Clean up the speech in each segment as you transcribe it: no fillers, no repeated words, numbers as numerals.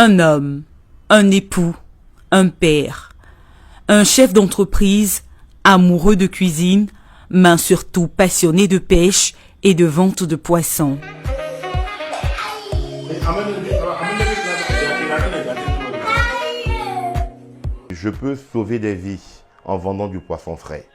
Un homme, un époux, un père, un chef d'entreprise, amoureux de cuisine, mais surtout passionné de pêche et de vente de poissons. Je peux sauver des vies en vendant du poisson frais.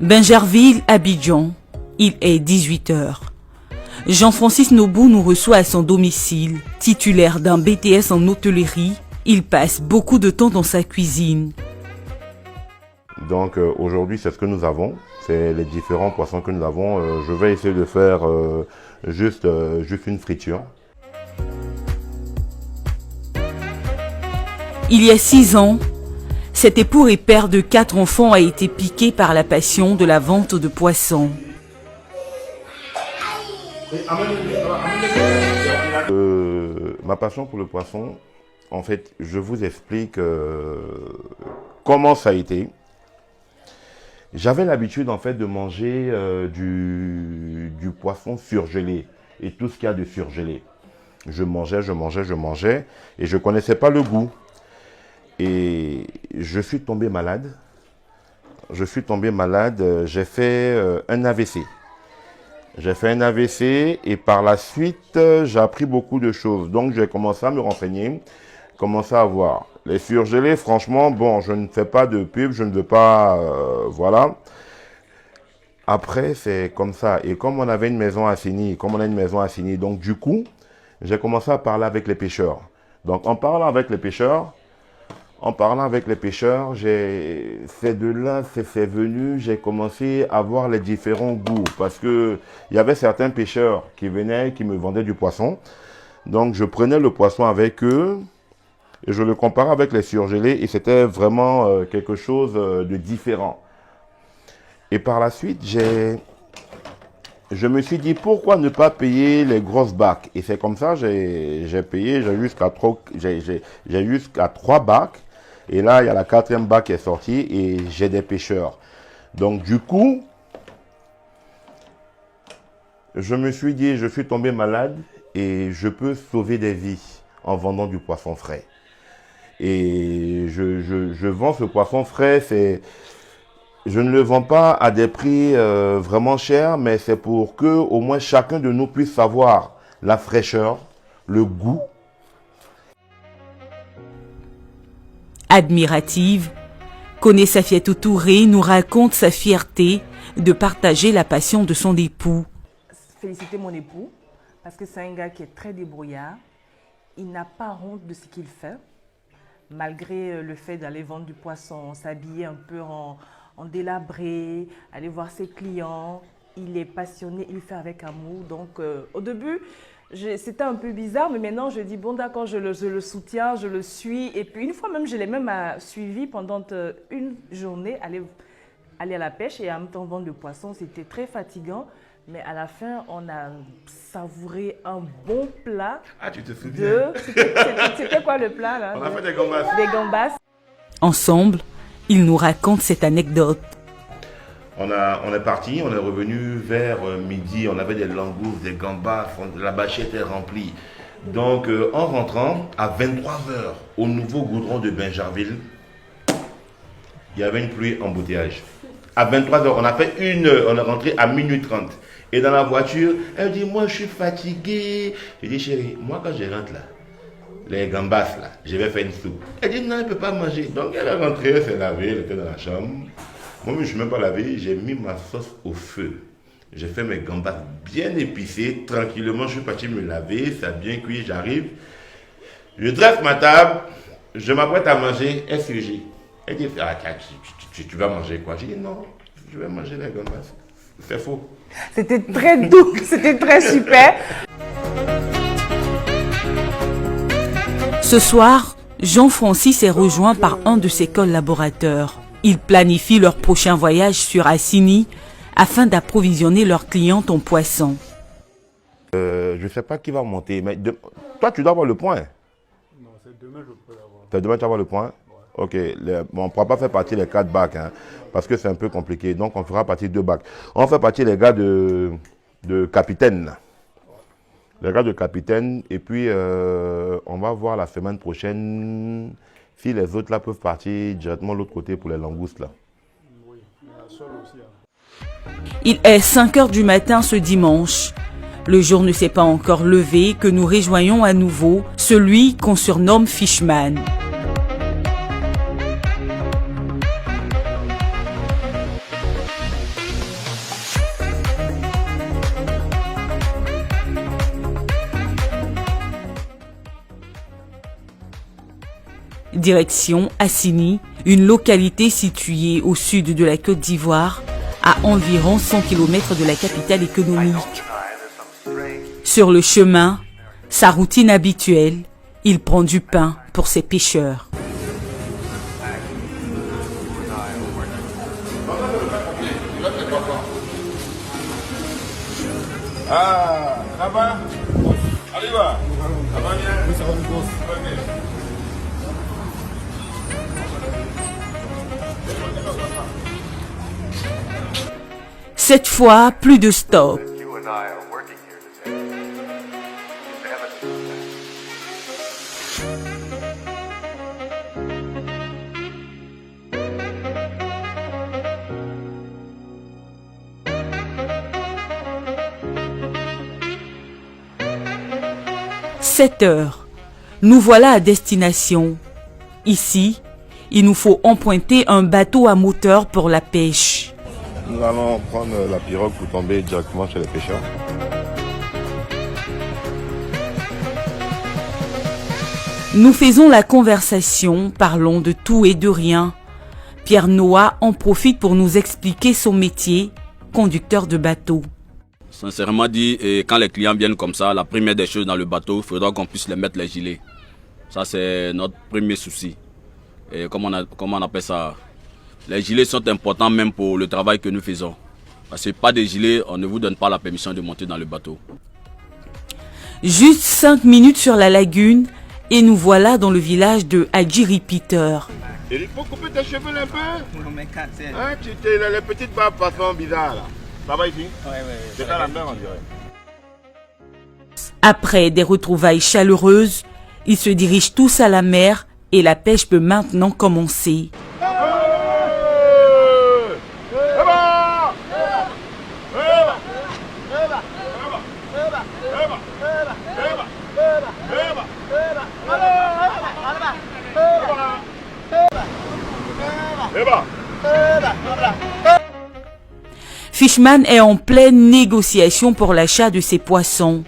Bingerville, Abidjan, il est 18h. Jean-Francis Nobou nous reçoit à son domicile. Titulaire d'un BTS en hôtellerie, il passe beaucoup de temps dans sa cuisine. Donc aujourd'hui, c'est ce que nous avons. C'est les différents poissons que nous avons. Je vais essayer de faire juste une friture. Il y a 6 ans, cet époux et père de 4 enfants a été piqué par la passion de la vente de poissons. Ma passion pour le poisson, en fait, je vous explique comment ça a été. J'avais l'habitude en fait de manger du poisson surgelé et tout ce qu'il y a de surgelé. Je mangeais et je ne connaissais pas le goût. Et je suis tombé malade. J'ai fait un AVC. J'ai fait un AVC et par la suite, j'ai appris beaucoup de choses. Donc, j'ai commencé à me renseigner, commencé à voir. Les surgelés, franchement, bon, je ne fais pas de pub, je ne veux pas, voilà. Après, c'est comme ça. Et comme on avait une maison à Signy, donc du coup, j'ai commencé à parler avec les pêcheurs. Donc, en parlant avec les pêcheurs, c'est de là, c'est venu, j'ai commencé à voir les différents goûts. Parce que il y avait certains pêcheurs qui venaient, qui me vendaient du poisson. Donc, je prenais le poisson avec eux et je le comparais avec les surgelés et c'était vraiment quelque chose de différent. Et par la suite, je me suis dit, pourquoi ne pas payer les grosses bacs? Et c'est comme ça, j'ai payé, j'ai jusqu'à 3 bacs. Et là, il y a la 4e bac qui est sortie et j'ai des pêcheurs. Donc, du coup, je me suis dit, je suis tombé malade et je peux sauver des vies en vendant du poisson frais. Et je vends ce poisson frais, je ne le vends pas à des prix vraiment chers, mais c'est pour que au moins chacun de nous puisse savoir la fraîcheur, le goût. Admirative, Koné Safiatou Touré nous raconte sa fierté de partager la passion de son époux. Féliciter mon époux, parce que c'est un gars qui est très débrouillard. Il n'a pas honte de ce qu'il fait, malgré le fait d'aller vendre du poisson, s'habiller un peu en délabré, aller voir ses clients. Il est passionné, il fait avec amour. Donc au début, c'était un peu bizarre, mais maintenant je dis bon d'accord, je le soutiens, je le suis. Et puis une fois même, je l'ai même suivi pendant une journée, aller à la pêche et en même temps vendre du poisson. C'était très fatigant, mais à la fin, on a savouré un bon plat. Ah, tu te souviens? C'était quoi le plat là? On a fait des gambas. Des gambas. Ensemble, il nous raconte cette anecdote. On est parti, on est revenu vers midi, on avait des langoustes, des gambas, la bâchette est remplie. Donc en rentrant, à 23h, au nouveau goudron de Bingerville, il y avait une pluie embouteillage. À 23h, on est rentré à minuit 30. Et dans la voiture, elle dit, moi je suis fatiguée. Je dis, chérie, moi quand je rentre là, les gambas là, je vais faire une soupe. Elle dit, non, elle ne peut pas manger. Donc elle est rentrée, elle s'est lavée, elle était dans la chambre. Moi, je ne suis même pas lavé, j'ai mis ma sauce au feu. J'ai fait mes gambas bien épicées. Tranquillement, je suis parti me laver, ça a bien cuit, j'arrive. Je dresse ma table, je m'apprête à manger un sujet. Elle dit, ah, tu vas manger quoi? J'ai dit, non, je vais manger les gambas. C'est faux. C'était très doux, c'était très super. Ce soir, Jean-Francis est rejoint par un de ses collaborateurs. Ils planifient leur prochain voyage sur Assini afin d'approvisionner leurs clients en poisson. Je ne sais pas qui va monter, mais toi, tu dois avoir le point. Non, c'est demain, je peux l'avoir. C'est demain, tu vas avoir le point? Ouais. Ok, on ne pourra pas faire partie les 4 bacs, hein, parce que c'est un peu compliqué. Donc, on fera partie 2 bacs. On fait partie les gars de capitaine. le grade de capitaine. Et puis, on va voir la semaine prochaine si les autres là peuvent partir directement de l'autre côté pour les langoustes là. Oui, il y a la seule aussi. Il est 5 heures du matin ce dimanche. Le jour ne s'est pas encore levé que nous rejoignons à nouveau celui qu'on surnomme Fishman. Direction Assini, une localité située au sud de la Côte d'Ivoire, à environ 100 km de la capitale économique. Sur le chemin, sa routine habituelle, il prend du pain pour ses pêcheurs. Ah, ça va? Allez, va. Ça va bien? Oui, ça va, nous. Cette fois, plus de stop. « 7 heures. Nous voilà à destination. Ici, il nous faut emprunter un bateau à moteur pour la pêche. Nous allons prendre la pirogue pour tomber directement chez les pêcheurs. Nous faisons la conversation, parlons de tout et de rien. Pierre Noah en profite pour nous expliquer son métier, conducteur de bateau. Sincèrement dit, et quand les clients viennent comme ça, la première des choses dans le bateau, il faudra qu'on puisse les mettre les gilets. Ça, c'est notre premier souci. Et comment on appelle ça? Les gilets sont importants même pour le travail que nous faisons. Parce que pas de gilets, on ne vous donne pas la permission de monter dans le bateau. Juste 5 minutes sur la lagune et nous voilà dans le village de Adjiri Peter. Il faut couper tes cheveux un peu. Hein, tu as les petites barbes façon bizarre là. Ça va ici? Oui. C'est ça la mer, on dirait. Après des retrouvailles chaleureuses, ils se dirigent tous à la mer et la pêche peut maintenant commencer. Fishman est en pleine négociation pour l'achat de ses poissons.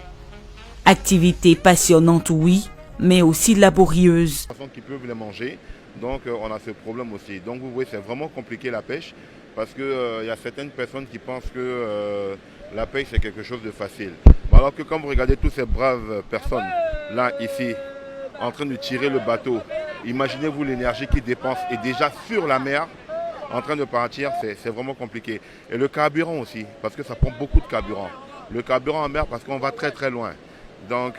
Activité passionnante, oui, mais aussi laborieuse. Qui peuvent les manger, donc on a ce problème aussi. Donc vous voyez, c'est vraiment compliqué la pêche parce que y a certaines personnes qui pensent que la pêche c'est quelque chose de facile. Alors que quand vous regardez toutes ces braves personnes là ici en train de tirer le bateau, imaginez-vous l'énergie qu'ils dépensent et déjà sur la mer. En train de partir, c'est vraiment compliqué. Et le carburant aussi, parce que ça prend beaucoup de carburant. Le carburant en mer, parce qu'on va très très loin. Donc,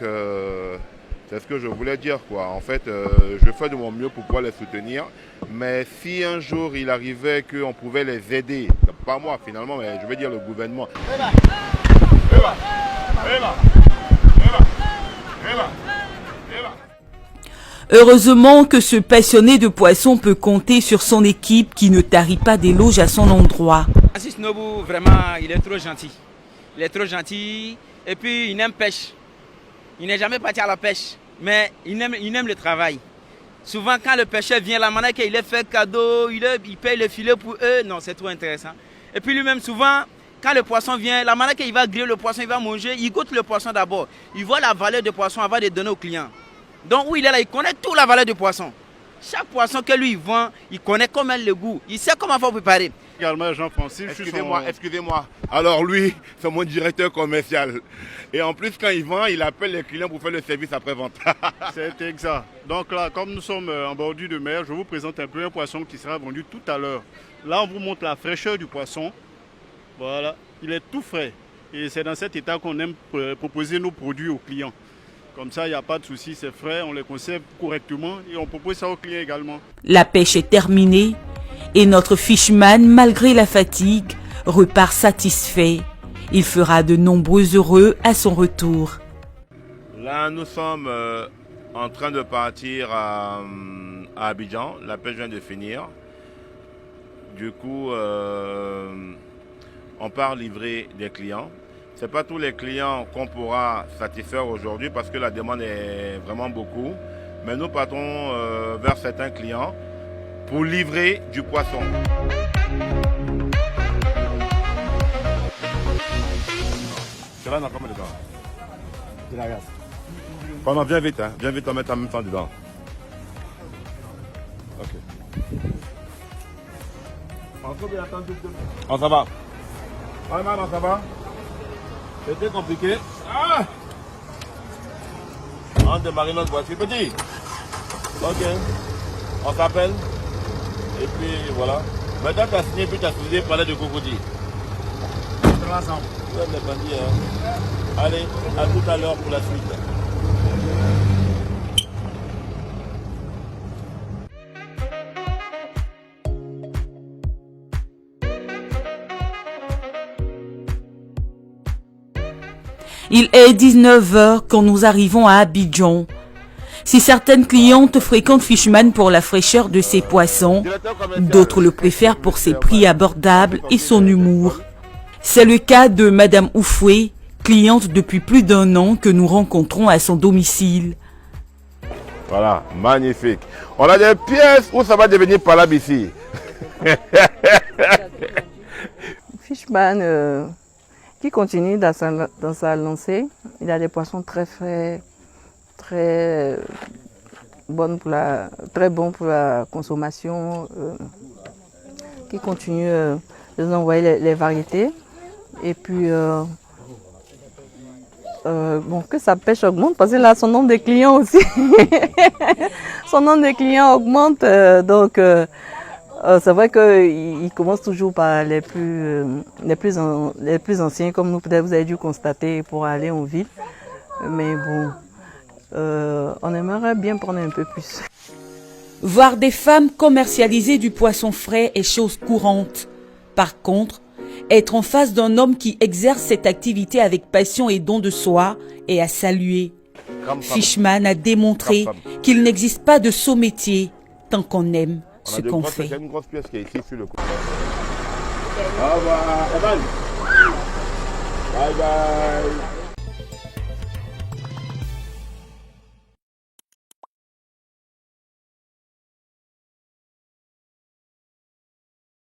c'est ce que je voulais dire, quoi. En fait, je fais de mon mieux pour pouvoir les soutenir. Mais si un jour il arrivait qu'on pouvait les aider, pas moi finalement, mais je veux dire le gouvernement. Heureusement que ce passionné de poissons peut compter sur son équipe qui ne tarit pas d'éloges à son endroit. Assis Nobu, vraiment, il est trop gentil. Il est trop gentil et puis il aime pêche. Il n'est jamais parti à la pêche, mais il aime le travail. Souvent, quand le pêcheur vient, la manière qu'il est fait cadeau, il paye le filet pour eux. Non, c'est trop intéressant. Et puis lui-même, souvent, quand le poisson vient, la manière qu'il va griller le poisson, il va manger, il goûte le poisson d'abord. Il voit la valeur du poisson avant de donner au client. Donc où il est là, il connaît toute la valeur du poisson. Chaque poisson que lui vend, il connaît comment le goût. Il sait comment il faut préparer. Également Jean-Francis. Excusez-moi. Alors lui, c'est mon directeur commercial. Et en plus, quand il vend, il appelle les clients pour faire le service après-vente. C'est exact. Donc là, comme nous sommes en bordure de mer, je vous présente un peu un poisson qui sera vendu tout à l'heure. Là, on vous montre la fraîcheur du poisson. Voilà, il est tout frais. Et c'est dans cet état qu'on aime proposer nos produits aux clients. Comme ça, il n'y a pas de souci, c'est frais, on les conserve correctement et on propose ça aux clients également. La pêche est terminée et notre Fishman, malgré la fatigue, repart satisfait. Il fera de nombreux heureux à son retour. Là, nous sommes en train de partir à Abidjan. La pêche vient de finir. Du coup, on part livrer des clients. Ce n'est pas tous les clients qu'on pourra satisfaire aujourd'hui parce que la demande est vraiment beaucoup. Mais nous partons vers certains clients pour livrer du poisson. C'est là, on a combien de temps? De la glace. Pendant, viens vite, on met en même temps dedans. Ok. On ça va. On ça va. C'était compliqué. Ah! On démarre notre voiture. Petit. Ok. On s'appelle. Et puis voilà. Maintenant tu as signé, puis tu as signé parler de crocodile. On va ensemble. Allez, à tout à l'heure pour la suite. Il est 19 h quand nous arrivons à Abidjan. Si certaines clientes fréquentent Fishman pour la fraîcheur de ses poissons, d'autres le préfèrent pour ses prix abordables et son humour. C'est le cas de Madame Oufoué, cliente depuis plus d'1 an que nous rencontrons à son domicile. Voilà, magnifique. On a des pièces où ça va devenir palable ici. Fishman qui continue dans sa lancée. Il a des poissons très frais, très bons pour la consommation, qui continue de nous envoyer les variétés. Et puis, que sa pêche augmente, parce que là, son nombre de clients aussi, son nombre de clients augmente, donc c'est vrai qu'il commence toujours par les plus anciens, comme nous peut-être vous avez dû constater pour aller en ville. Mais bon, on aimerait bien prendre un peu plus. Voir des femmes commercialiser du poisson frais est chose courante. Par contre, être en face d'un homme qui exerce cette activité avec passion et don de soi est à saluer. Fishman a démontré qu'il n'existe pas de saut métier tant qu'on aime ce qu'on fait. Il y a une grosse pièce qui est ici sur le coup. Au revoir, Evan. Bye bye.